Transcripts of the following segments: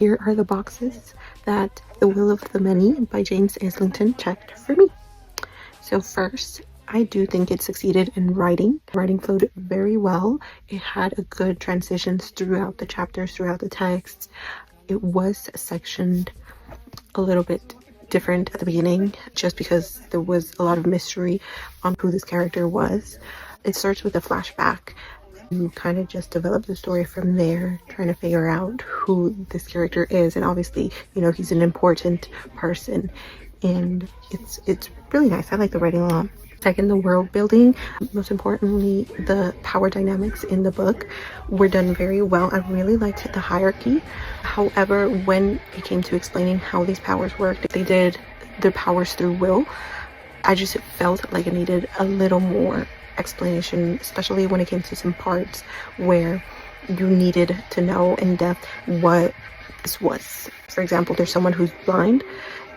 Here are the boxes that The Will of the Many by James Islington checked for me. So first, I do think it succeeded in writing. Writing flowed very well. It had a good transitions throughout the chapters, throughout the text. It was sectioned a little bit different at the beginning just because there was a lot of mystery on who this character was. It starts with a flashback. You kind of just develop the story from there, trying to figure out who this character is, and obviously, you know, he's an important person, and it's really nice. I like the writing a lot. Second, the world building, most importantly, the power dynamics in the book were done very well. I really liked the hierarchy. However, when it came to explaining how these powers worked, they did their powers through will. I just felt like it needed a little more explanation, especially when it came to some parts where you needed to know in depth what this was. For example, there's someone who's blind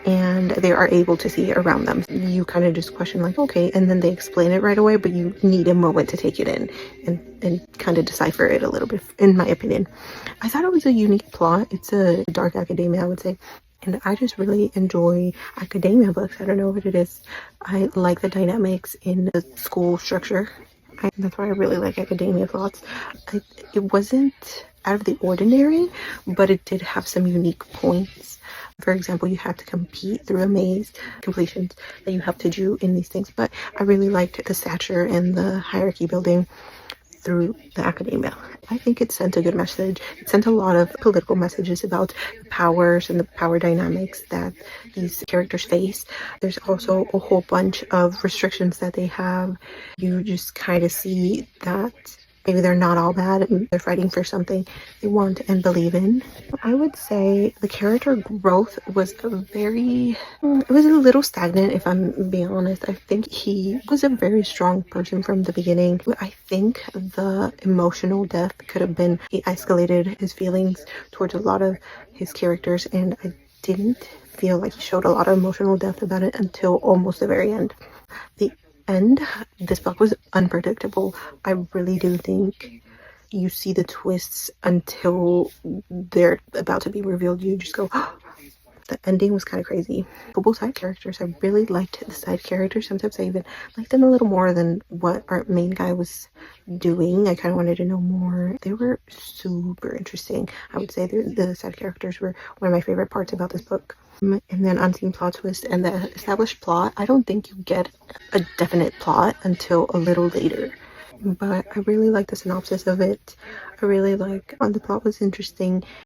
and they are able to see around them. You kind of just question like, okay, and then they explain it right away, but you need a moment to take it in and kind of decipher it a little bit, in my opinion. I thought it was a unique plot. It's a dark academia, I would say. And I just really enjoy academia books. I don't know what it is. I like the dynamics in the school structure. That's why I really like academia plots. It wasn't out of the ordinary, but it did have some unique points. For example, you have to compete through a maze, completions that you have to do in these things. But I really liked the stature and the hierarchy building through the academia. I think it sent a good message. It sent a lot of political messages about the powers and the power dynamics that these characters face. There's also a whole bunch of restrictions that they have. You just kind of see that maybe they're not all bad and they're fighting for something they want and believe in. I would say the character growth was it was a little stagnant, if I'm being honest. I think he was a very strong person from the beginning. I think the emotional depth could have been, he escalated his feelings towards a lot of his characters, and I didn't feel like he showed a lot of emotional depth about it until almost the very end. The end, this book was unpredictable. I really do think you see the twists until they're about to be revealed. You just go, oh, the ending was kind of crazy. Both side characters, I really liked the side characters. Sometimes I even liked them a little more than what our main guy was doing. I kind of wanted to know more. They were super interesting. I would say the side characters were one of my favorite parts about this book. And then unseen plot twist and the established plot, I don't think you get a definite plot until a little later. But I really like the synopsis of it. I really like the plot was interesting.